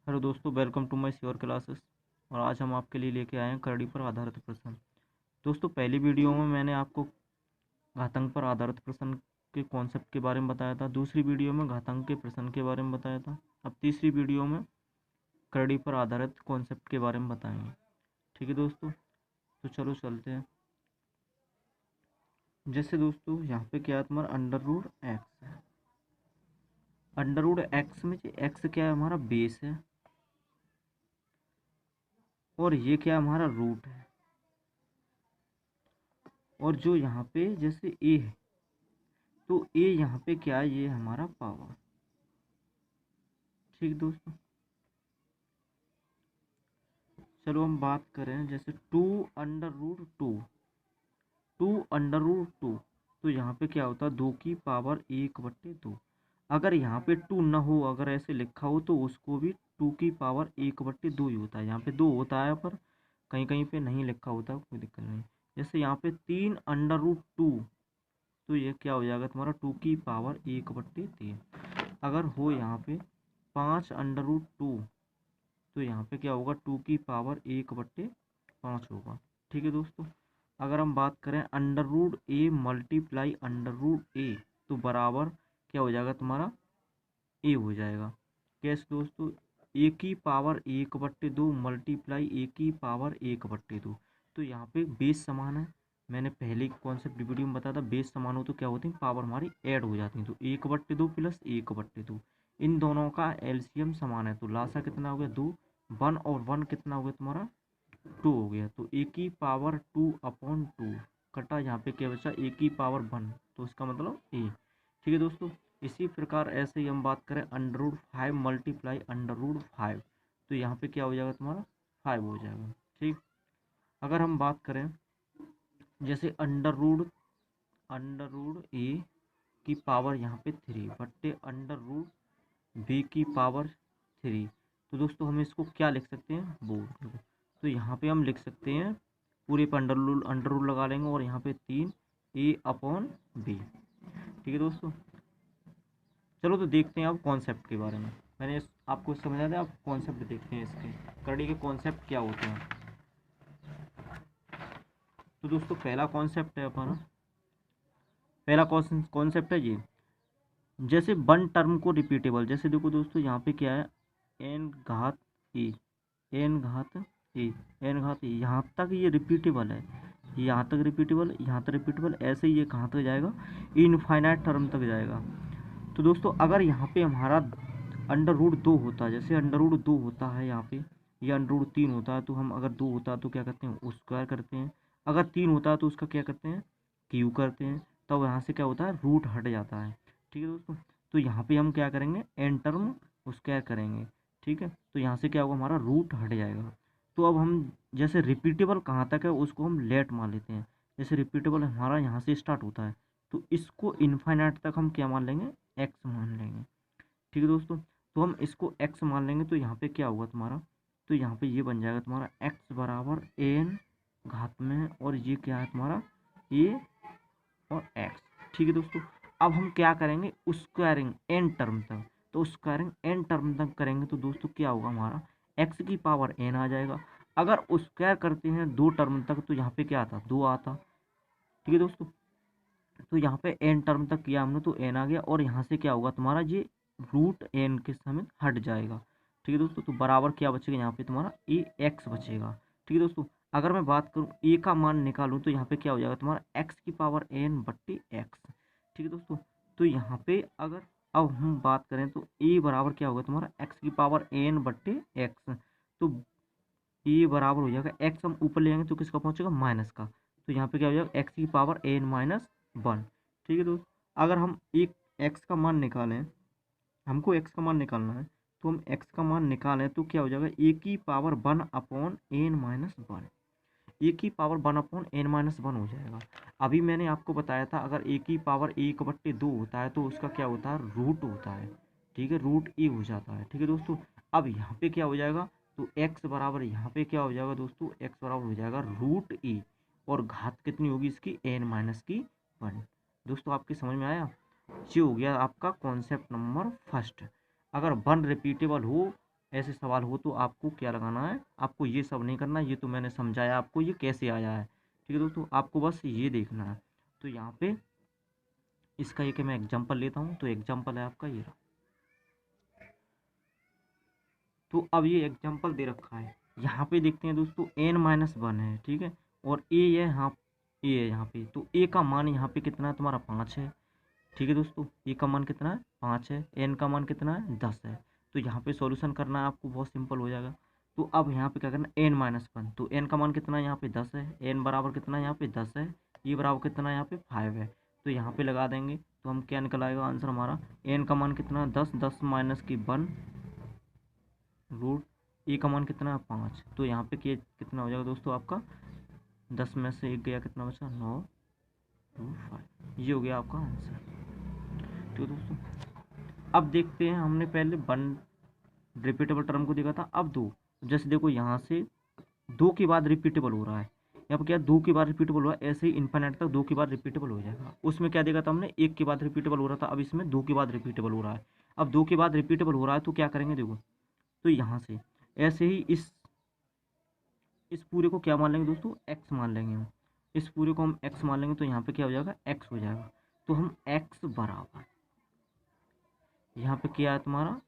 Hello दोस्तों, welcome to my sure classes. और आज हम आपके लिए लेके आए हैं करड़ी पर आधारित प्रश्न। दोस्तों, पहली वीडियो में मैंने आपको घातांक पर आधारित प्रश्न के कॉन्सेप्ट के बारे में बताया था। दूसरी वीडियो में घातांक के प्रश्न के बारे में बताया था। अब तीसरी वीडियो में करड़ी पर आधारित कॉन्सेप्ट के बारे में बताएंगे। ठीक है दोस्तों, तो चलो चलते हैं। जैसे दोस्तों यहाँ पे क्या है, तुम्हारा अंडर रूट एक्स है। अंडर रूट एक्स में एक्स क्या है, हमारा बेस है, और ये क्या है, हमारा रूट है। और जो यहाँ पे जैसे ए है, तो ए यहाँ पे क्या है, ये हमारा पावर। ठीक दोस्तों, चलो हम बात करें जैसे टू अंडर रूट टू तो यहाँ पे क्या होता है, 2 की पावर 1/2। अगर यहाँ पे 2 ना हो, अगर ऐसे लिखा हो तो उसको भी 2 की पावर 1/2 ही होता है। यहाँ पे 2 होता है, पर कहीं कहीं पे नहीं लिखा होता, कोई दिक्कत नहीं। जैसे यहाँ पे 3 अंडर रूट 2, तो ये क्या हो जाएगा तुम्हारा 2 की पावर 1/3। अगर हो यहाँ पे 5 अंडर रूट 2, तो यहाँ पे क्या होगा, 2 की पावर 1/5 होगा। ठीक है दोस्तों, अगर हम बात करें अंडर रूट ए तो बराबर क्या हो जाएगा तुम्हारा, ए हो जाएगा। कैसे दोस्तों, 1 की पावर 1/2 मल्टीप्लाई 1 की पावर 1/2। तो यहाँ पे बेस समान है। मैंने पहले कॉन्सेप्ट वीडियो में बताया था, बेस समान हो तो क्या होती है, पावर हमारी ऐड हो जाती है। तो 1/2 प्लस 1/2, इन दोनों का एलसीएम समान है, तो लासा कितना हो गया, 2। 1 और 1 कितना हो गया तुम्हारा, 2 हो गया। तो 1/2/2 कटा, यहाँ पे क्या बचा, 1 की पावर 1, तो इसका मतलब ए। ठीक है दोस्तों, इसी प्रकार ऐसे ही हम बात करें under root 5 multiply under root 5, तो यहाँ पे क्या हो जाएगा तुम्हारा, 5 हो जाएगा। ठीक, अगर हम बात करें जैसे अंडर रूट ए की पावर यहाँ पे 3 बट्टे अंडर रूट बी की पावर 3, तो दोस्तों हम इसको क्या लिख सकते हैं, वो देखो। तो यहाँ पे हम लिख सकते हैं, पूरे पे अंडर रूल लगा लेंगे, और यहाँ पे 3a/b। ठीक है दोस्तों, चलो तो देखते हैं अब कॉन्सेप्ट के बारे में। मैंने आपको समझा दिया, आप कॉन्सेप्ट देखते हैं इसके, करड़ी के कॉन्सेप्ट क्या होते हैं। तो दोस्तों पहला कॉन्सेप्ट है अपना, पहला कॉन्सेप्ट है ये, जैसे वन टर्म को रिपीटेबल। जैसे देखो दोस्तों, यहाँ पे क्या है, एन घात ए, एन घात ए, एन घात ए, यहाँ तक ये रिपीटेबल है, यहाँ तक रिपीटेबल, यहाँ तक रिपीटेबल, ऐसे ही ये कहाँ तक जाएगा, इनफाइनाइट टर्म तक जाएगा। तो दोस्तों अगर यहाँ पे हमारा अंडर रूट 2 होता है, जैसे अंडर रूट 2 होता है यहाँ पे, या अंडर रूट 3 होता है, तो हम अगर 2 होता है तो क्या करते हैं, उस स्क्वायर करते हैं। अगर 3 होता है तो उसका क्या करते हैं, क्यू करते हैं। तब यहाँ से क्या होता है, रूट हट जाता है। ठीक है दोस्तों, तो यहाँ पे हम क्या करेंगे, एन टर्म स्क्वायर करेंगे। ठीक है, तो यहाँ से क्या होगा, हमारा रूट हट जाएगा। तो अब हम जैसे रिपीटेबल कहाँ तक है उसको हम लेट मान लेते हैं। जैसे रिपीटेबल हमारा यहाँ से स्टार्ट होता है, तो इसको इनफाइनाइट तक हम क्या मान लेंगे, एक्स मान लेंगे। ठीक है दोस्तों, तो हम इसको एक्स मान लेंगे, तो यहाँ पे क्या होगा तुम्हारा, तो यहाँ पे ये बन जाएगा तुम्हारा एक्स बराबर एन घात में, और ये क्या है तुम्हारा, ए और एक्स। ठीक है दोस्तों, अब हम क्या करेंगे, स्क्वायरिंग एन टर्म तक। तो स्क्वायरिंग एन टर्म तक करेंगे तो दोस्तों क्या होगा, हमारा x की पावर n आ जाएगा। अगर स्क्वायर करते हैं 2 टर्म तक, तो यहाँ पे क्या आता, 2 आता। ठीक है दोस्तों, तो यहाँ पे एन टर्म तक किया हमने, तो एन आ गया, और यहाँ से क्या होगा तुम्हारा, ये रूट एन के समेत हट जाएगा। ठीक है दोस्तों, तो बराबर क्या बचेगा, यहाँ पे तुम्हारा ए एक्स बचेगा। ठीक है दोस्तों, अगर मैं बात करूँ ए का मान निकालूँ, तो यहाँ पे क्या हो जाएगा तुम्हारा x की पावर n/x। ठीक है दोस्तों, तो यहाँ पे अगर अब हम बात करें तो ए बराबर क्या होगा तुम्हारा x की पावर n/x। तो ए बराबर हो जाएगा, एक्स हम ऊपर ले जाएंगे तो किसका पहुंचेगा, माइनस का। तो यहाँ पे क्या हो जाएगा, x की पावर n-1। ठीक है दोस्तों, अगर हम एक एक्स का मान निकालें, हमको एक्स का मान निकालना है, तो हम एक्स का मान निकालें तो क्या हो जाएगा, a की पावर 1/n-1, a की पावर 1/n-1 हो जाएगा। अभी मैंने आपको बताया था, अगर a की पावर 1/2 होता है तो उसका क्या होता है, रूट होता है। ठीक है, रूट ए हो जाता है। ठीक है दोस्तों, अब यहाँ पे क्या हो जाएगा, तो x बराबर, यहाँ पे क्या हो जाएगा दोस्तों, x बराबर हो जाएगा रूट ए, और घात कितनी होगी इसकी, n-1। दोस्तों आपकी समझ में आया, ये हो गया आपका कॉन्सेप्ट नंबर फर्स्ट। अगर वन रिपीटेबल हो ऐसे सवाल हो तो आपको क्या लगाना है, आपको ये सब नहीं करना, ये तो मैंने समझाया आपको ये कैसे आया है। ठीक है दोस्तों, आपको बस ये देखना है। तो यहाँ पे इसका एक मैं एग्जांपल लेता हूँ, तो एग्जांपल है आपका ये रहा। तो अब ये एग्जांपल दे रखा है, यहाँ पे देखते हैं दोस्तों n-1 है, ठीक है, और ए है यहाँ, ए है यहाँ पे, तो ए का मान यहाँ पे कितना है तुम्हारा 5 है। ठीक है दोस्तों, ए का मान कितना है 5 है, एन का मान कितना है 10 है। तो यहाँ पे सॉल्यूशन करना है आपको, बहुत सिंपल हो जाएगा। तो अब यहाँ पे क्या करना है n-1, तो n का मान कितना है यहाँ पे 10 है, n बराबर कितना है यहाँ पे 10 है, ये बराबर कितना है यहाँ पे 5 है। तो यहाँ पे लगा देंगे तो हम क्या निकल आएगा आंसर हमारा, n का मान कितना 10, 10 माइनस की 1 रूट, ए का मान कितना है 5। तो यहाँ पे कितना हो जाएगा दोस्तों आपका, 10 में से 1 गया, कितना बचा 9, 2, 5, ये हो गया आपका आंसर। ठीक है दोस्तों, अब देखते हैं, हमने पहले 1 रिपीटेबल टर्म को देखा था, अब 2। जैसे देखो यहाँ से 2 के बाद रिपीटेबल हो रहा है, यहाँ पर क्या 2 के बाद रिपीटेबल हुआ, ऐसे ही इन्फिनिट तक 2 के बाद रिपीटेबल हो जाएगा। उसमें क्या देखा था हमने, 1 के बाद रिपीटेबल हो रहा था, अब इसमें 2 के बाद रिपीटेबल हो रहा है। अब 2 के बाद रिपीटेबल हो रहा है तो क्या करेंगे देखो, तो यहाँ से ऐसे ही इस पूरे को क्या मान लेंगे दोस्तों, x मान लेंगे हम, इस पूरे को हम x मान लेंगे, तो यहाँ पे क्या हो जाएगा x हो जाएगा। तो हम x बराबर, यहाँ पे क्या है तुम्हारा,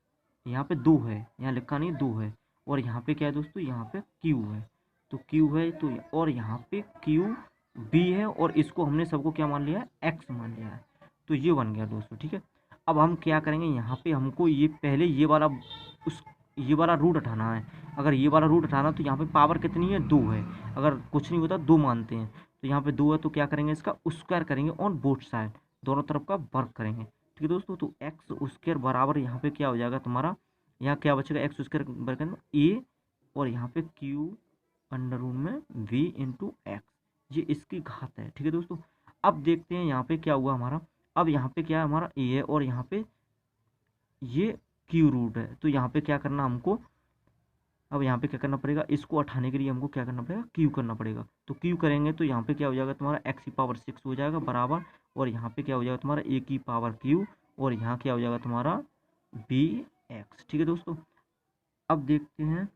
यहाँ पे 2 है, यहाँ लिखा नहीं 2 है, और यहाँ पे क्या है दोस्तों, यहाँ पे q है, तो q है, तो और यहाँ पे q b है, और इसको हमने सबको क्या मान लिया है, x मान लिया है। तो ये बन गया दोस्तों। ठीक है, अब हम क्या करेंगे, यहाँ पे हमको ये पहले ये वाला रूट हटाना है। अगर ये वाला रूट हटाना तो यहाँ पे पावर कितनी है, 2 है, अगर कुछ नहीं होता 2 मानते हैं, तो यहाँ पे 2 है, तो क्या करेंगे, इसका स्क्वायर करेंगे ऑन बोथ साइड, दोनों तरफ का वर्क करेंगे। ठीक है दोस्तों, तो एक्स स्क्वायर बराबर यहाँ पे क्या हो जाएगा तुम्हारा, यहाँ क्या बचेगा, एक्स स्क्वायर बराबर ए, और यहाँ पे क्यू अंडर रूट में वी इंटू एक्स, ये इसकी घात है। ठीक है दोस्तों, अब देखते हैं यहाँ पे क्या हुआ हमारा, अब यहाँ पे क्या है हमारा ए है, और यहाँ पे ये क्यू रूट है, तो यहाँ पे क्या करना हमको, अब यहाँ पे क्या करना पड़ेगा, इसको उठाने के लिए हमको क्या करना पड़ेगा, क्यू करना पड़ेगा। तो क्यू करेंगे तो यहाँ पे क्या हो जाएगा तुम्हारा, एक्स की पावर 6 हो जाएगा बराबर, और यहाँ पे क्या हो जाएगा तुम्हारा ए की पावर क्यू, और यहाँ क्या हो जाएगा तुम्हारा बी एक्स। ठीक है दोस्तों, अब देखते हैं,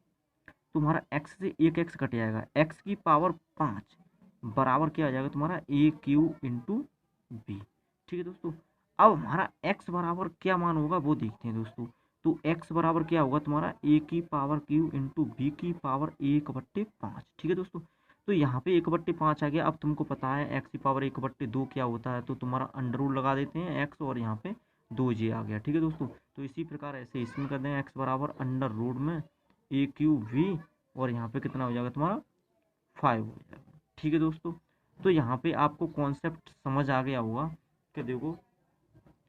तुम्हारा एक्स से एक एक्स कट जाएगा, एक्स की पावर 5 बराबर क्या आ जाएगा तुम्हारा, ए क्यू इंटू बी। ठीक है दोस्तों, अब हमारा एक्स बराबर क्या मान होगा वो देखते हैं दोस्तों। तो एक्स बराबर क्या होगा तुम्हारा, ए की पावर क्यू इंटू बी की पावर 1/5। ठीक है दोस्तों, तो यहाँ पे 1/5 आ गया। अब तुमको पता है एक्स की पावर 1/2 क्या होता है, तो तुम्हारा अंडर रूट लगा देते हैं एक्स, और यहाँ पे 2 आ गया। ठीक है दोस्तों, तो इसी प्रकार ऐसे इसमें कर देंगे, एक्स बराबर अंडर रूट में ए क्यू वी, और यहाँ पे कितना हो जाएगा तुम्हारा 5 हो जाएगा। ठीक है दोस्तों, तो यहाँ पे आपको कॉन्सेप्ट समझ आ गया होगा कि देखो,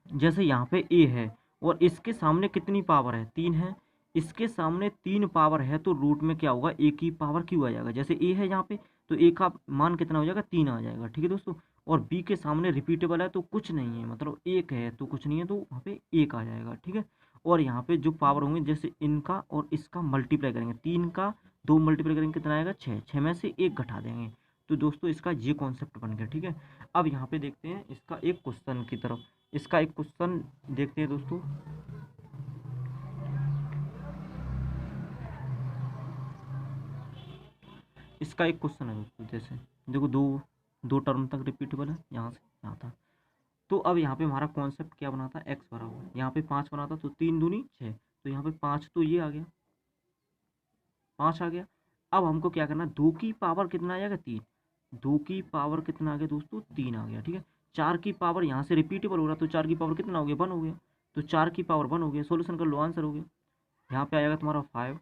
जैसे यहाँ पे ए है, और इसके सामने कितनी पावर है, 3 है, इसके सामने 3 पावर है, तो रूट में क्या होगा, ए की पावर क्यू आ जाएगा। जैसे ए है यहाँ पे, तो ए का मान कितना हो जाएगा, 3 आ जाएगा। ठीक है दोस्तों, और बी के सामने रिपीटेबल है तो कुछ नहीं है, मतलब 1 है तो कुछ नहीं है, तो वहाँ पे 1 आ जाएगा। ठीक है, और यहाँ पे जो पावर होंगे, जैसे इनका और इसका मल्टीप्लाई करेंगे, 3 का 2 मल्टीप्लाई करेंगे कितना आएगा, 6, 6 में से 1 घटा देंगे। तो दोस्तों इसका ये कॉन्सेप्ट बन गया। ठीक है, अब यहाँ पे देखते हैं इसका एक क्वेश्चन की तरफ, इसका एक क्वेश्चन देखते हैं दोस्तों। इसका एक क्वेश्चन है दोस्तों, जैसे देखो दो दो टर्म तक रिपीटेबल है, यहाँ से यहाँ था। तो अब यहाँ पे हमारा कॉन्सेप्ट क्या बना था, एक्स बराबर, यहाँ पे 5 बना था, तो 3 दूनी 6, तो यहाँ पे 5, तो ये आ गया 5 आ गया। अब हमको क्या करना है, 2 की पावर कितना आ जाएगा, 3, 2 की पावर कितना आ गया दोस्तों, 3 आ गया। ठीक है, 4 की पावर यहाँ से रिपीटेबल हो रहा, तो 4 की पावर कितना हो गया, 1 हो गया, तो 4 की पावर 1 हो गया, सोल्यूशन कर लो, आंसर हो गया। यहाँ पे आएगा तुम्हारा 5,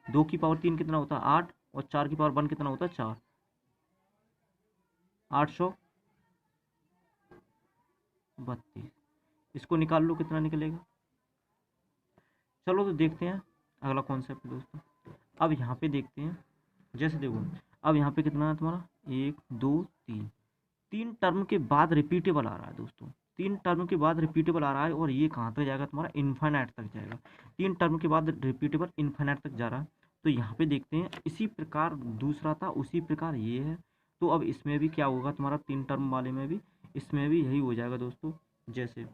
2 की पावर 3 कितना होता है 8, और 4 की पावर 1 कितना होता है 4, 832। इसको निकाल लो कितना निकलेगा। चलो तो देखते हैं अगला कॉन्सेप्ट दोस्तों। अब यहाँ पे देखते हैं, जैसे देखो अब यहाँ पे कितना है तुम्हारा, 1 2 3, 3 टर्म के बाद रिपीटेबल आ रहा है दोस्तों, 3 टर्म के बाद रिपीटेबल आ रहा है, और ये कहाँ तक जाएगा तुम्हारा, इन्फाइनाइट तक जाएगा। 3 टर्म के बाद रिपीटेबल इन्फाइनाइट तक जा रहा है। तो यहाँ पे देखते हैं, इसी प्रकार दूसरा था उसी प्रकार ये है, तो अब इसमें भी क्या होगा तुम्हारा, 3 टर्म वाले में भी इसमें भी यही हो जाएगा दोस्तों। जैसे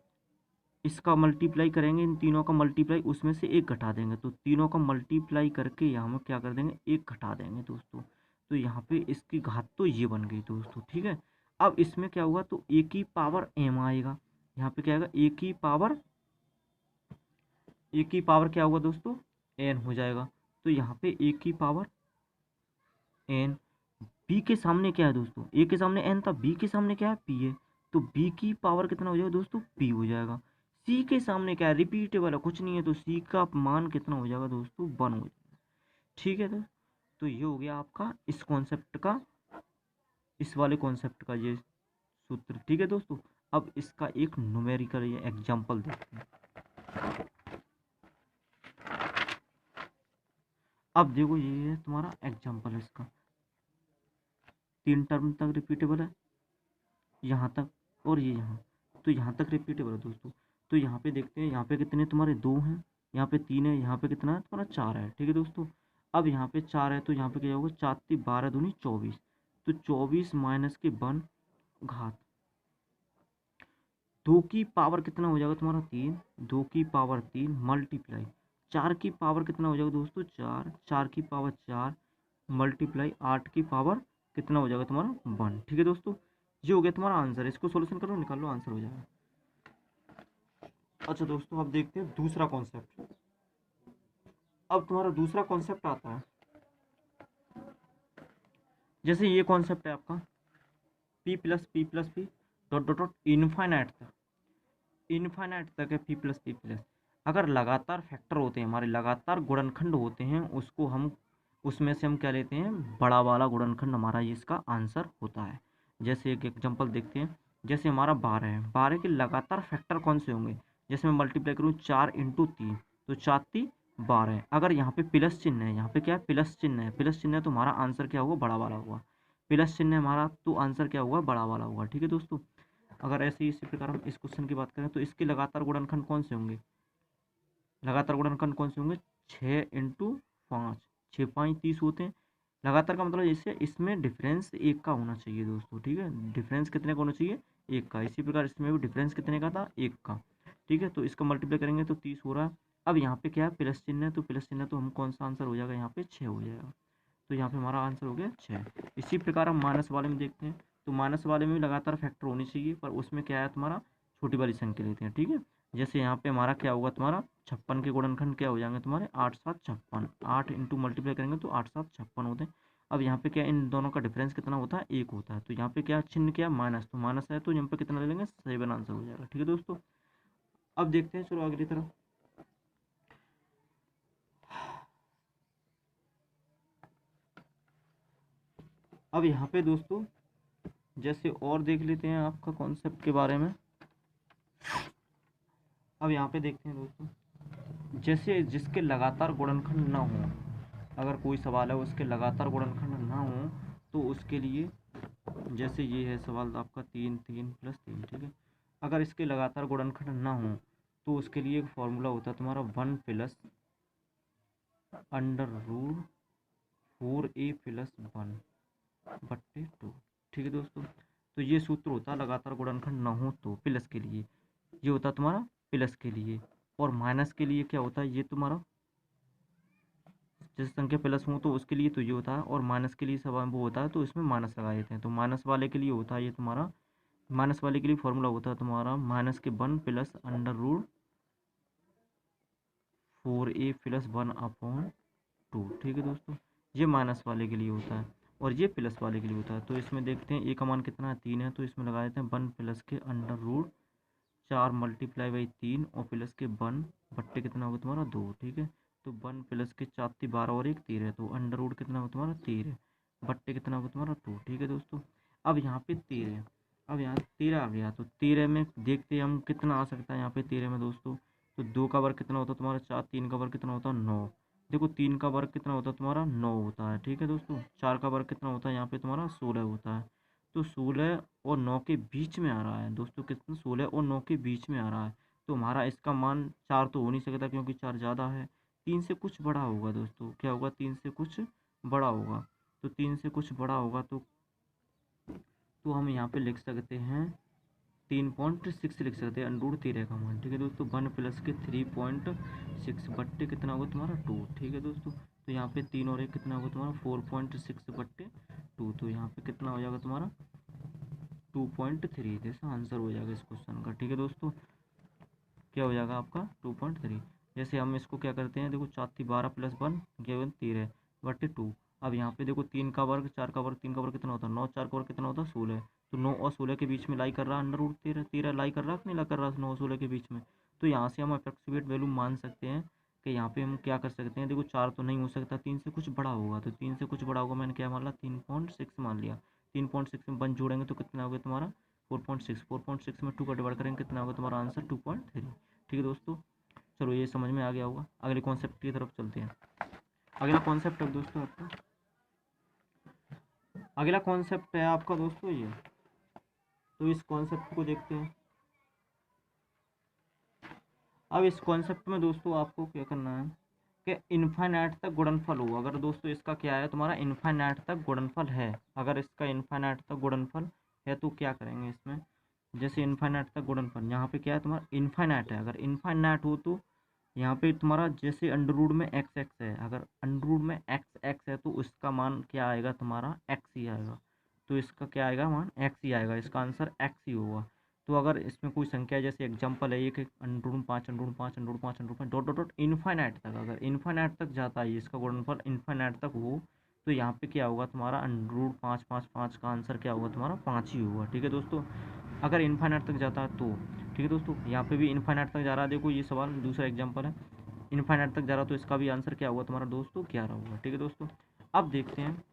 इसका मल्टीप्लाई करेंगे, इन तीनों का मल्टीप्लाई, उसमें से एक घटा देंगे, तो तीनों का मल्टीप्लाई करके यहाँ में क्या कर देंगे, एक घटा देंगे दोस्तों। तो यहाँ पे इसकी घात तो ये बन गई दोस्तों, ठीक है। अब इसमें क्या हुआ, तो ए की पावर एम आएगा, यहाँ पे क्या आएगा, ए की पावर क्या होगा दोस्तों, एन हो जाएगा। तो यहाँ पे ए की पावर एन, बी के सामने क्या है दोस्तों, ए के सामने एन था, बी के सामने क्या है, पी है, तो बी की पावर कितना हो जाएगा दोस्तों, पी हो जाएगा। सी के सामने क्या है, रिपीटेबल है, कुछ नहीं है, तो सी का मान कितना हो जाएगा दोस्तों, 1 हो जाएगा, ठीक है। तो ये हो गया आपका इस कॉन्सेप्ट का, इस वाले कॉन्सेप्ट का ये सूत्र, ठीक है दोस्तों। अब इसका एक न्यूमेरिकल या एग्जाम्पल देखते हैं। अब देखो ये है तुम्हारा एग्जाम्पल है इसका, 3 टर्म तक रिपीटेबल है, यहाँ तक, और ये यहाँ, तो यहाँ तक रिपीटेबल है दोस्तों। तो यहाँ पे देखते हैं, यहाँ पे कितने तुम्हारे 2 हैं, यहाँ पे 3 है, यहाँ पे कितना है तुम्हारा 4 है, ठीक है दोस्तों। अब यहाँ पे 4 है, तो यहाँ पे क्या होगा, 4 × 12 दूनी 24, तो 24 माइनस के 1 घात, 2 की पावर कितना हो जाएगा तुम्हारा 3, 2 की पावर 3 मल्टीप्लाई 4 की पावर कितना हो जाएगा दोस्तों 4, 4 की पावर 4 मल्टीप्लाई 8 की पावर कितना हो जाएगा तुम्हारा 1, ठीक है दोस्तों। ये हो गया तुम्हारा आंसर, इसको सॉल्यूशन करो, निकाल लो, आंसर हो जाएगा। अच्छा दोस्तों, अब देखते हैं दूसरा कॉन्सेप्ट। अब तुम्हारा दूसरा कॉन्सेप्ट आता है, जैसे ये कॉन्सेप्ट है आपका p plus P plus P dot dot dot infinite तक, इनफाइनाइट तक है p प्लस पी प्लस। अगर लगातार फैक्टर होते हैं, हमारे लगातार गुणनखंड होते हैं, उसको हम, उसमें से हम क्या लेते हैं, बड़ा वाला गुणनखंड हमारा ये इसका आंसर होता है। जैसे एक एग्जांपल देखते हैं, जैसे हमारा 12 है, 12 के लगातार फैक्टर कौन से होंगे, जैसे मैं मल्टीप्लाई करूँ 4 × 3, तो 4 × 3 12 है। अगर यहाँ पे प्लस चिन्ह है, यहाँ पे क्या है, प्लस चिन्ह है, प्लस चिन्ह है, तो हमारा आंसर क्या होगा, बड़ा वाला होगा। प्लस चिन्ह है हमारा, तो आंसर क्या होगा, बड़ा वाला होगा, ठीक है दोस्तों। अगर ऐसे ही इसी प्रकार हम इस क्वेश्चन की बात करें, तो इसके लगातार गुणनखंड कौन से होंगे, लगातार गुणनखंड कौन से होंगे, 6 × 5, 6 × 5 = 30 होते हैं। लगातार का मतलब इससे इसमें डिफरेंस 1 का होना चाहिए दोस्तों, ठीक है, डिफरेंस कितने का होना चाहिए, 1 का। इसी प्रकार इसमें भी डिफरेंस कितने का था, 1 का, ठीक है। तो इसका मल्टीप्लाई करेंगे तो 30 हो रहा है। अब यहाँ पे क्या है, प्लस चिन्ह है, तो प्लस चिन्ह है, तो हम कौन सा आंसर हो जाएगा, यहाँ पे 6 हो जाएगा। तो यहाँ पे हमारा आंसर हो गया 6। इसी प्रकार हम माइनस वाले में देखते हैं, तो माइनस वाले में भी लगातार फैक्टर होनी चाहिए, पर उसमें क्या है तुम्हारा, छोटी वाली संख्या लेते हैं, ठीक है। जैसे यहाँ पे हमारा क्या होगा, तुम्हारा 56 के गुणनखंड क्या हो जाएंगे तुम्हारे, 8 × 7 = 56, 8 इंटू मल्टीप्लाई करेंगे तो 8 × 7 = 56 होते हैं। अब यहाँ पे क्या, इन दोनों का डिफरेंस कितना होता है, 1 होता है, तो यहाँ पे क्या चिन्ह, क्या माइनस, तो माइनस है, तो यहाँ पे कितना ले लेंगे, 7 आंसर हो जाएगा, ठीक है दोस्तों। अब देखते हैं, चलो अगली तरफ। अब यहाँ पे दोस्तों जैसे और देख लेते हैं आपका कॉन्सेप्ट के बारे में। अब यहाँ पे देखते हैं दोस्तों, जैसे जिसके लगातार गुणनखंड ना हो, अगर कोई सवाल है उसके लगातार गुणनखंड ना हो, तो उसके लिए, जैसे ये है सवाल आपका 3 3 + 3, ठीक है। अगर इसके लगातार गुणनखंड ना हो, तो उसके लिए एक फॉर्मूला होता है तुम्हारा 1 + √4a + 1/2, ठीक है दोस्तों। तो ये सूत्र होता है लगातार गुणनखंड ना हो तो प्लस के लिए, ये होता है तुम्हारा प्लस के लिए। और माइनस के लिए क्या होता है, ये तुम्हारा जैसे संख्या प्लस हो तो उसके लिए तो ये होता है, और माइनस के लिए सब वो होता है, तो इसमें माइनस लगा देते हैं। तो माइनस वाले के लिए होता है ये तुम्हारा, माइनस वाले के लिए फॉर्मूला होता है तुम्हारा -1 + √4a + 1/2, ठीक है दोस्तों। ये माइनस वाले के लिए होता है, और ये प्लस वाले के लिए होता है। तो इसमें देखते हैं ए का मान कितना है, 3 है, तो इसमें लगा देते हैं 1 + के √4 × 3 और प्लस के 1 बट्टे कितना होगा तुम्हारा 2, ठीक है। तो 1 + के 4 × 12 और 1 13, तो अंडर रूट कितना होगा तुम्हारा 13 बट्टे कितना होगा तुम्हारा 2, ठीक है दोस्तों। अब यहाँ पे 13, अब यहाँ 13 आ गया, तो 13 में देखते हैं हम कितना आ सकता है यहाँ पे 13 में दोस्तों। तो 2 का वर्ग कितना होता है तुम्हारा 4, 3 का वर्ग कितना होता है 9, देखो 3 का वर्ग कितना होता है तुम्हारा 9 होता है, ठीक है दोस्तों। 4 का वर्ग कितना होता है यहाँ पे तुम्हारा 16 होता है। तो 16 और 9 के बीच में आ रहा है दोस्तों, कितना 16 और 9 के बीच में आ रहा है। तो हमारा इसका मान 4 तो हो नहीं सकता, क्योंकि 4 ज़्यादा है, 3 से कुछ बड़ा होगा दोस्तों, क्या होगा 3 से कुछ बड़ा होगा। तो 3 से कुछ बड़ा होगा, तो हम यहाँ पे लिख सकते हैं 3.6 लिख सकते हैं, √13 का मान। ठीक है दोस्तों, 1 प्लस के 3.6 बट्टे कितना होगा तुम्हारा 2। ठीक है दोस्तों, तो यहाँ पे 3 और 1 कितना होगा तुम्हारा 4.6 बट्टे 2। तो यहाँ पे कितना हो जाएगा तुम्हारा 2.3, जैसा आंसर हो जाएगा इस क्वेश्चन का। ठीक है दोस्तों, क्या हो जाएगा आपका 2.3। जैसे हम इसको क्या करते हैं, देखो 4×12 + 1 केवल 13 बट्टे 2। अब यहाँ पे देखो 3 का वर्ग 4 का वर्ग 3 का वर्ग कितना होता है 9, 4 का वर्ग कितना होता है 16। तो 9 और 16 के बीच में लाई कर रहा है √13, 13 लाई कर रहा है कि नहीं ला कर रहा है 9 और 16 के बीच में। तो यहाँ से हम अप्रॉक्सीमेट वैल्यू मान सकते हैं कि यहाँ पे हम क्या कर सकते हैं, देखो 4 तो नहीं हो सकता, 3 से कुछ बड़ा होगा। तो 3 से कुछ बड़ा होगा, मैंने क्या मान लिया 3.6 मान लिया। 3.6 में 1 जोड़ेंगे तो कितना होगा तुम्हारा 4.6। 4.6 में 2 का डिवाइड करेंगे कितना होगा तुम्हारा आंसर 2.3। ठीक है दोस्तों, चलो ये समझ में आ गया होगा। अगले कॉन्सेप्ट की तरफ चलते हैं। अगला कॉन्सेप्ट है दोस्तों आपका, अगला कॉन्सेप्ट है आपका दोस्तों ये। तो इस कॉन्सेप्ट को देखते हैं। अब इस कॉन्सेप्ट में दोस्तों आपको क्या करना है कि इनफाइनाइट तक गुणनफल हो। अगर दोस्तों इसका क्या है तुम्हारा इनफाइनाइट तक गुणनफल है, अगर इसका इनफाइनाइट तक गुणनफल है तो क्या करेंगे इसमें, जैसे इनफाइनाइट तक गुणनफल यहाँ पे क्या है तुम्हारा इनफाइनाइट है। अगर इनफाइनाइट हो तो यहाँ पे तुम्हारा जैसे अंडर रूट में एक्स एक्स है, अगर अंडर रूट में एक्स एक्स है तो इसका मान क्या आएगा तुम्हारा एक्स ही आएगा। तो इसका क्या आएगा मान एक्स ही आएगा, इसका आंसर एक्स ही होगा। तो अगर इसमें कोई संख्या है, जैसे एग्जांपल है एक under root 5 under root 5 under root 5 under root 5 dot dot dot infinite तक, अगर इनफाइनाइट तक जाता है इसका गुणनफल इनफाइनाइट तक हो तो यहाँ पे क्या होगा तुम्हारा अंडर रूट 5 5 5 का आंसर क्या होगा तुम्हारा 5 ही होगा। ठीक है दोस्तों, अगर इनफाइनाइट तक जाता है तो। ठीक है दोस्तों, यहाँ पे भी इनफाइनाइट तक जा रहा है, देखो ये सवाल दूसरा एग्जाम्पल है, इनफाइनाइट तक जा रहा है तो इसका भी आंसर क्या होगा तुम्हारा दोस्तों 11 होगा। ठीक है दोस्तों, अब देखते हैं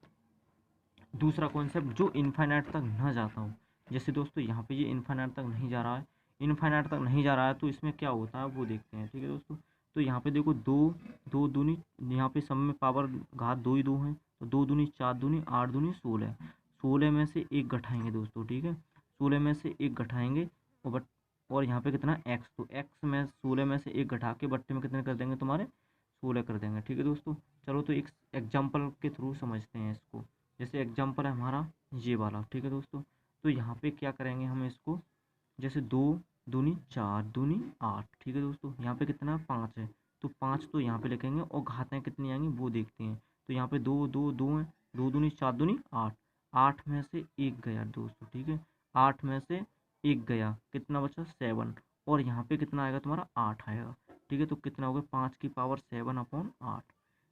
दूसरा कॉन्सेप्ट जो इनफाइनाइट तक ना जाता हो। जैसे दोस्तों यहाँ पे ये इनफाइनाइट तक नहीं जा रहा है, इनफाइनाइट तक नहीं जा रहा है तो इसमें क्या होता है वो देखते हैं। ठीक है दोस्तों, तो यहाँ पे देखो दो दो दूनी, यहाँ पे सब में पावर घात 2 ही 2 हैं, तो 2 दूनी 4 दूनी 8 दूनी 16। 16 में से एक घटाएंगे दोस्तों। ठीक है, 16 में से एक घटाएंगे और और यहाँ पे कितना एक्स, तो एक्स में 16 में से एक घटा के बट्टे में कितने कर देंगे तुम्हारे 16 कर देंगे। ठीक है दोस्तों, चलो तो एक एग्जाम्पल के थ्रू समझते हैं इसको। जैसे एग्जाम्पल है हमारा ये वाला। ठीक है दोस्तों, तो यहाँ पे क्या करेंगे हम इसको, जैसे 2 दूनी 4 दूनी 8। ठीक है दोस्तों, यहाँ पे कितना 5 है, तो 5 तो यहाँ पे लिखेंगे और घातें कितनी आएंगी वो देखते हैं। तो यहाँ पे 2 2 2 है, 2 दूनी 4 दूनी 8, 8 में से एक गया दोस्तों। ठीक है, 8 में से एक गया, कितना बचा 7, और यहाँ पे कितना आएगा तुम्हारा 8 आएगा। ठीक है, तो कितना हो गया 5⁻7/8।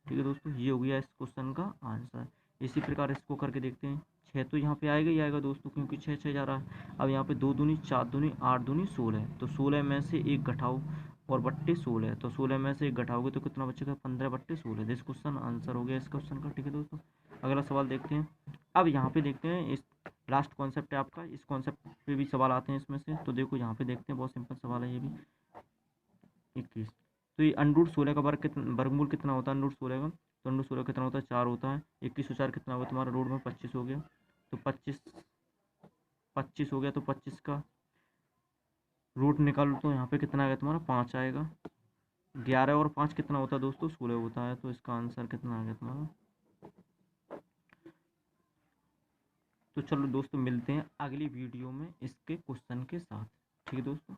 ठीक है दोस्तों, ये हो गया इस क्वेश्चन का आंसर। इसी प्रकार इसको करके देखते हैं। 6 तो यहाँ पे आएगा ही आएगा दोस्तों, क्योंकि 6 6 जा रहा है। अब यहाँ पे 2 दूनी 4 दूनी 8 दूनी 16, तो 16 में से एक घटाओ और बट्टे 16, तो 16 में से एक घटाओगे तो कितना बचेगा 15/16। दिस क्वेश्चन आंसर हो गया इस क्वेश्चन का। ठीक है दोस्तों, अगला सवाल देखते हैं। अब यहाँ पे देखते हैं इस लास्ट कॉन्सेप्ट है आपका, इस कॉन्सेप्ट पे भी सवाल आते हैं इसमें से। तो देखो यहाँ पे देखते हैं, बहुत सिंपल सवाल है ये भी। 21, तो ये √16 का वर्गमूल कितना होता है √16 का, तो √16 कितना होता है 4 होता है। 21 और 4 कितना होगा तुम्हारा रूट में 25 हो गया, तो 25 हो गया, तो 25 का रूट निकालो तो यहाँ पे कितना आएगा तुम्हारा 5 आएगा। 11 और 5 कितना होता है दोस्तों 16 होता है, तो इसका आंसर कितना आ गया तुम्हारा। तो चलो दोस्तों मिलते हैं अगली वीडियो में इसके क्वेश्चन के साथ। ठीक है दोस्तों।